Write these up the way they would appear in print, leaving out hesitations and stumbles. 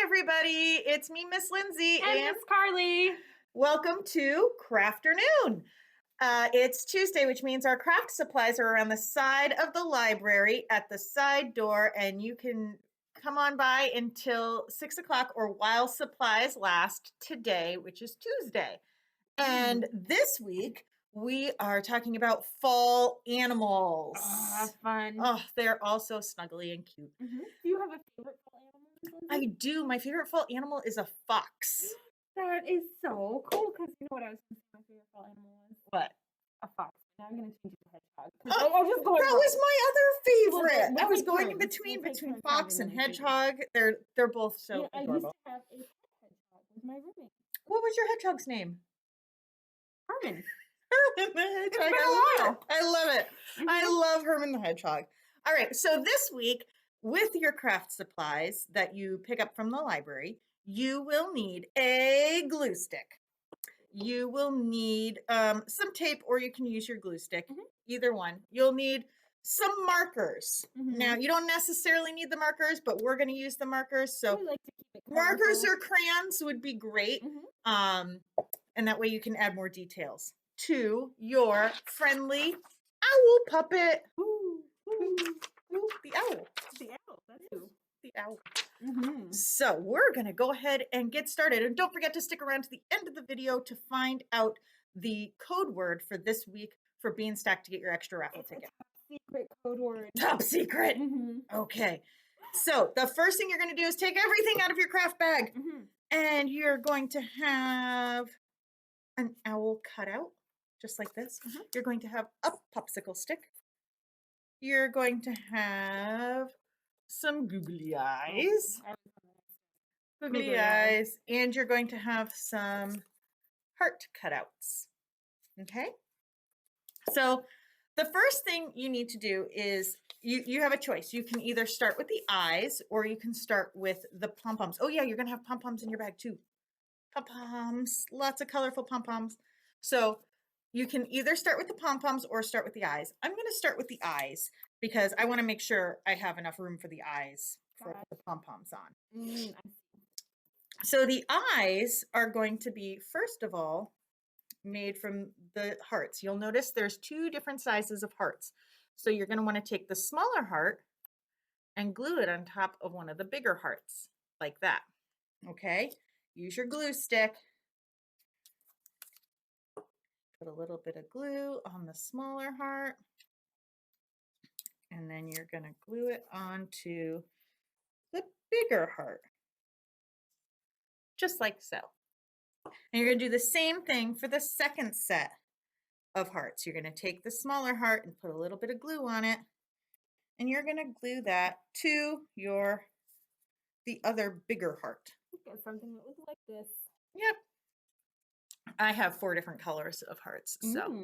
everybody. It's me, Miss Lindsay, And Miss Carly. welcome to Crafternoon. It's Tuesday, which means our craft supplies are around the side of the library at the side door, and you can come on by until 6 o'clock or while supplies last today, which is Tuesday. And this week, we are talking about fall animals. That's fun. Oh, they're all so snuggly and cute. Do you have a favorite fall animal? I do. My favorite fall animal is a fox. That is so cool because you know what I was going to say my favorite fall animal was? What? A fox. Now I'm going to change it to hedgehog. That was my other favorite. We'll I was take going in turns. between We'll take fox turns and having hedgehog. They're both so I used adorable. to have a pet hedgehog with my roommate. What was your hedgehog's name? Herman. Herman the Hedgehog. It's been a while. I love it. I love Herman the Hedgehog. All right, so this week, with your craft supplies that you pick up from the library, you will need a glue stick. You will need some tape, or you can use your glue stick, either one. You'll need some markers. Now, you don't necessarily need the markers, but we're going to use the markers. So We like to keep it markers colorful. or crayons would be great. And that way you can add more details to your friendly owl puppet. Ooh, The owl. the owl. That's who. The owl. So we're going to go ahead and get started. And don't forget to stick around to the end of the video to find out the code word for this week for Beanstack to get your extra raffle ticket. Secret code word. Top secret. Okay. So the first thing you're going to do is take everything out of your craft bag. And you're going to have an owl cut out, just like this. You're going to have a popsicle stick. You're going to have some googly eyes. Googly eyes. And you're going to have some heart cutouts. Okay? So the first thing you need to do is you have a choice. You can either start with the eyes or you can start with the pom-poms. Oh yeah, you're going to have pom-poms in your bag too. Pom-poms, lots of colorful pom-poms. So you can either start with the pom-poms or start with the eyes. I'm going to start with the eyes because I want to make sure I have enough room for the eyes for the pom-poms on. So the eyes are going to be, first of all, made from the hearts. You'll notice there's two different sizes of hearts. So you're going to want to take the smaller heart and glue it on top of one of the bigger hearts, like that. Okay? Use your glue stick. Put a little bit of glue on the smaller heart. And then you're going to glue it onto the bigger heart. Just like so. And you're going to do the same thing for the second set of hearts. You're going to take the smaller heart and put a little bit of glue on it. And you're going to glue that to the other bigger heart. Get something that looks like this. Yep. I have 4 different colors of hearts. So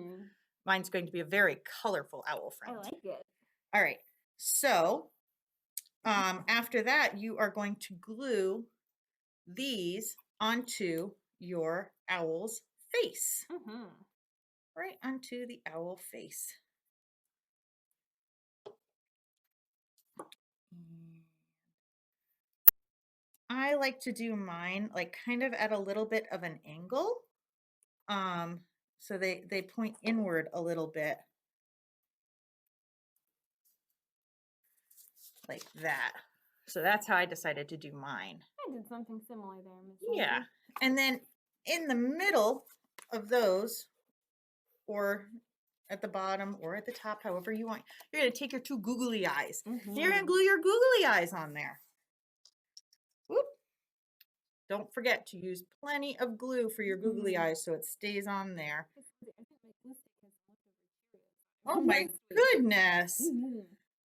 mine's going to be a very colorful owl friend. I like it. All right. So after that, you are going to glue these onto your owl's face. Right onto the owl face. I like to do mine like kind of at a little bit of an angle. So they point inward a little bit. Like that. So that's how I decided to do mine. I did something similar there, Miss Yeah. Lindsay. And then in the middle of those, or at the bottom or at the top, however you want, you're going to take your 2 googly eyes. You're going to glue your googly eyes on there. Whoop. Don't forget to use plenty of glue for your googly eyes so it stays on there. Oh my goodness.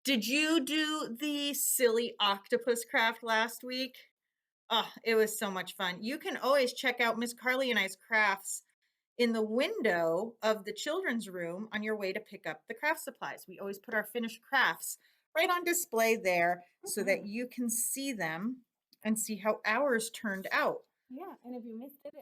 Did you do the silly octopus craft last week? Oh, it was so much fun. You can always check out Miss Carly and I's crafts in the window of the children's room on your way to pick up the craft supplies. We always put our finished crafts right on display there so that you can see them and see how ours turned out. Yeah, and if you missed it,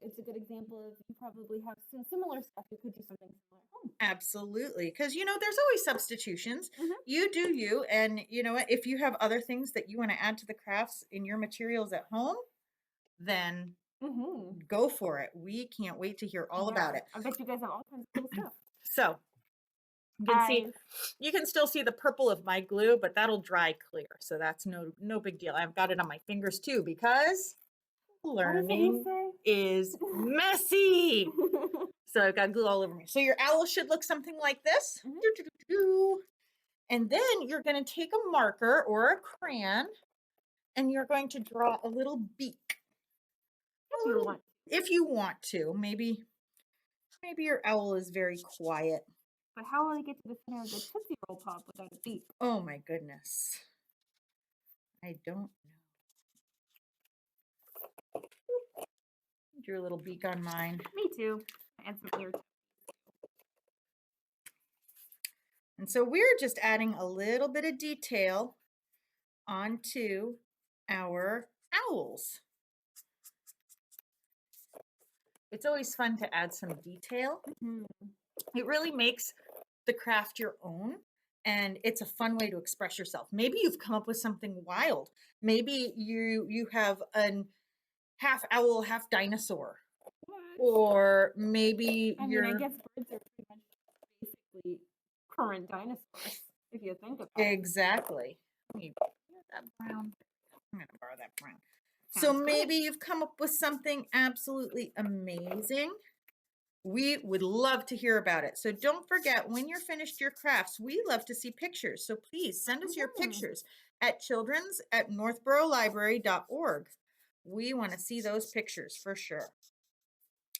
it's a good example of you probably have some similar stuff. You could do something similar at home. Absolutely. Because, there's always substitutions. You do you. And you know what? If you have other things that you want to add to the crafts in your materials at home, then go for it. We can't wait to hear all about it. I bet you guys have all kinds of cool stuff. So you can still see the purple of my glue, but that'll dry clear. So that's no big deal. I've got it on my fingers too because learning is messy. So I've got glue all over me. So your owl should look something like this. And then you're going to take a marker or a crayon and you're going to draw a little beak. If you want to. Maybe your owl is very quiet. But how will he get to the center of the Tootsie Roll Pop without a beak? Oh my goodness. I don't know. Drew a little beak on mine. Me too. Add some ear. And so we're just adding a little bit of detail onto our owls. It's always fun to add some detail. It really makes the craft your own, and it's a fun way to express yourself. Maybe you've come up with something wild. Maybe you have a half owl, half dinosaur. Or maybe I guess birds are pretty much basically current dinosaurs, if you think about it. Exactly. Let me borrow that brown. I'm going to borrow that brown. So maybe you've come up with something absolutely amazing. We would love to hear about it. So don't forget, when you're finished your crafts, we love to see pictures. So please send us your pictures at childrens@northboroughlibrary.org. We want to see those pictures for sure.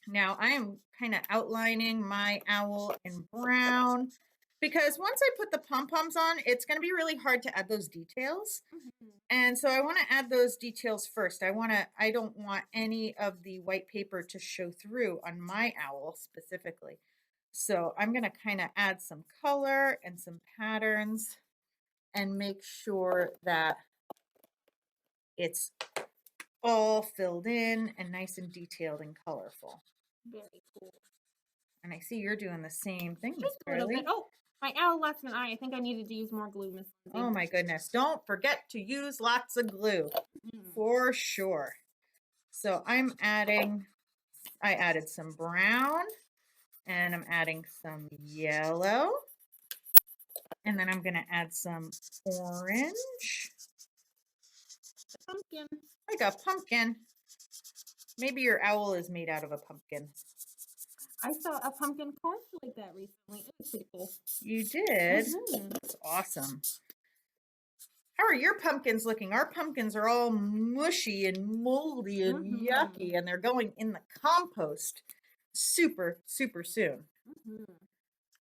Now I am kind of outlining my owl in brown because once I put the pom-poms on, it's going to be really hard to add those details. And so I want to add those details first. I don't want any of the white paper to show through on my owl specifically. So I'm going to kind of add some color and some patterns and make sure that it's all filled in and nice and detailed and colorful. Very cool. And I see you're doing the same thing, Miss A little bit. Oh, my owl left an eye. I think I needed to use more glue, Miss Lindsay. Oh my goodness. Don't forget to use lots of glue for sure. So I added some brown and I'm adding some yellow. And then I'm going to add some orange. Pumpkin. Like a pumpkin. Maybe your owl is made out of a pumpkin. I saw a pumpkin carved like that recently. It was pretty cool. You did? That's awesome. How are your pumpkins looking? Our pumpkins are all mushy and moldy and yucky, and they're going in the compost super, super soon.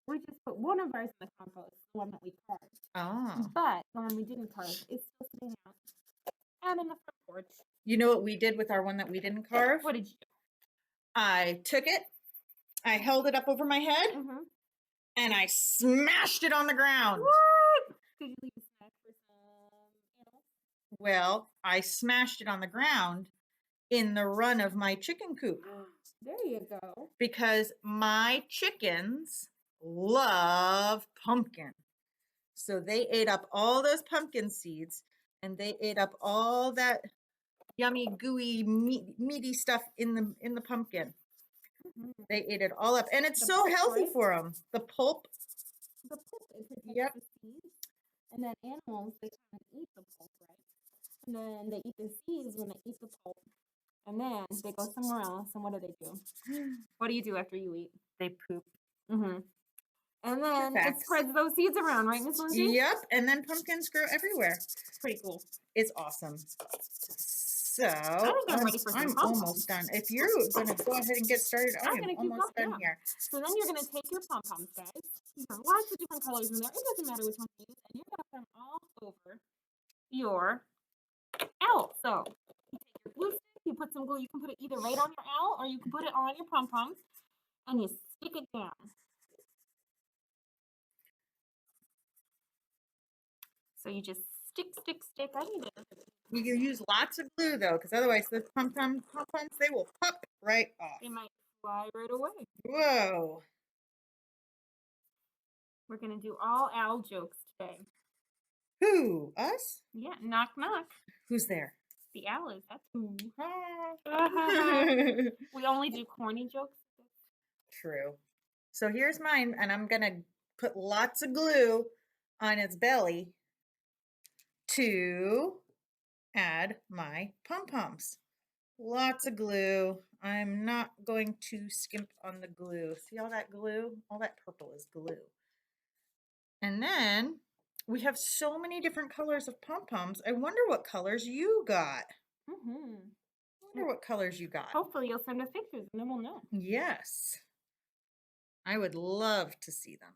We just put one of ours in the compost, the one that we carved. Oh. But the one we didn't carve is still sitting out in the front porch. You know what we did with our one that we didn't carve? What did you do? I took it, I held it up over my head, and I smashed it on the ground. What? Did you leave a snack for some animals? Well, I smashed it on the ground in the run of my chicken coop. There you go. Because my chickens love pumpkin. So they ate up all those pumpkin seeds and they ate up all that yummy, gooey, meaty stuff in the pumpkin. They ate it all up. And it's so healthy for them. The pulp. The pulp is the seeds. And then animals, they kind of eat the pulp, right? And then they eat the seeds when they eat the pulp. And then they go somewhere else. And what do? What do you do after you eat? They poop. And then it spreads those seeds around, right, Miss Lindsay? Yep. And then pumpkins grow everywhere. Pretty cool. It's awesome. So I'm almost done. If you're going to go ahead and get started, I am almost done here. So then you're going to take your pom-poms, guys. There are lots of different colors in there. It doesn't matter which one you use. And you're going to put them all over your owl. So you take your glue stick, you put some glue. You can put it either right on your owl or you can put it on your pom-poms. And you stick it down. So you just Stick. I need it. You use lots of glue though, because otherwise the pom-poms, they will pop right off. They might fly right away. Whoa. We're going to do all owl jokes today. Who? Us? Yeah, knock, knock. Who's there? The owl is. That's who. True. We only do corny jokes. So here's mine, and I'm going to put lots of glue on its belly to add my pom-poms. Lots of glue. I'm not going to skimp on the glue. See all that glue? All that purple is glue. And then we have so many different colors of pom-poms. I wonder what colors you got. I wonder what colors you got. Hopefully you'll send us pictures and then we'll know. Yes. I would love to see them.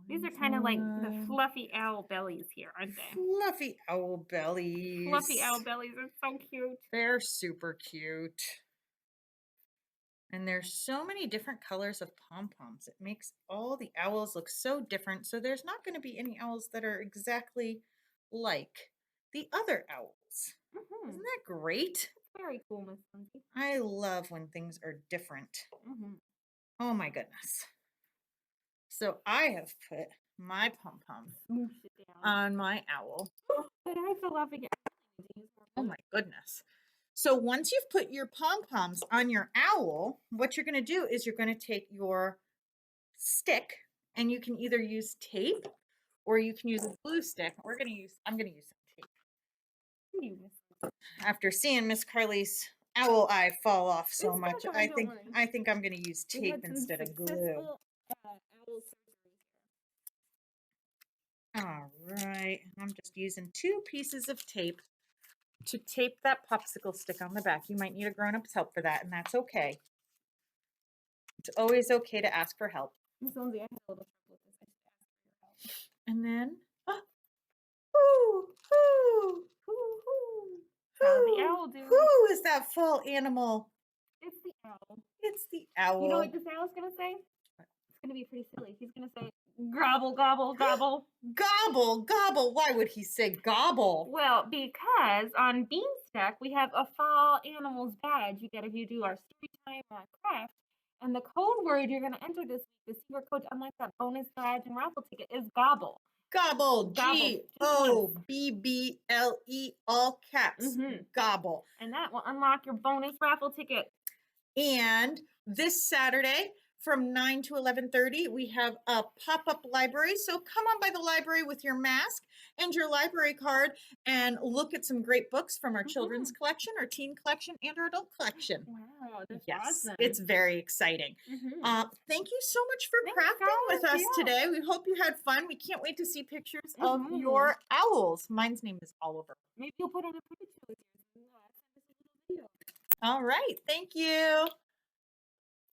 These are kind of like the fluffy owl bellies here, aren't they? Fluffy owl bellies. Fluffy owl bellies are so cute. They're super cute. And there's so many different colors of pom-poms. It makes all the owls look so different. So there's not going to be any owls that are exactly like the other owls. Isn't that great? Very cool, Miss Lindsay. I love when things are different. Oh my goodness. So I have put my pom-poms on my owl. But I feel laughing at. Oh my goodness. So once you've put your pom-poms on your owl, what you're going to do is you're going to take your stick, and you can either use tape or you can use a glue stick. I'm going to use some tape. After seeing Miss Carly's owl eye fall off so much, I think I'm going to use tape instead of glue. All right, I'm just using 2 pieces of tape to tape that popsicle stick on the back. You might need a grown-up's help for that, and that's okay. It's always okay to ask for help. Miss Lindsay, I had a little trouble with this. I just asked for your help. And then, The owl do. Who is that fall animal? It's the owl. It's the owl. You know what this owl's gonna say? It's gonna be pretty silly. He's gonna say, "Gobble, gobble, gobble." Gobble, gobble. Why would he say gobble? Well, because on Beanstack we have a fall animals badge you get if you do our story time or our craft. And the code word you're gonna enter this week, the secret code to unlock that bonus badge and raffle ticket, is gobble. Gobble. Gobble. All caps. Gobble. And that will unlock your bonus raffle ticket. And this Saturday from 9 to 11:30, we have a pop-up library. So come on by the library with your mask and your library card and look at some great books from our children's collection, our teen collection, and our adult collection. Wow, that's awesome. It's very exciting. Thank you so much for crafting with us today. We hope you had fun. We can't wait to see pictures of your owls. Mine's name is Oliver. Maybe you'll put on a picture with yours. All right. Thank you.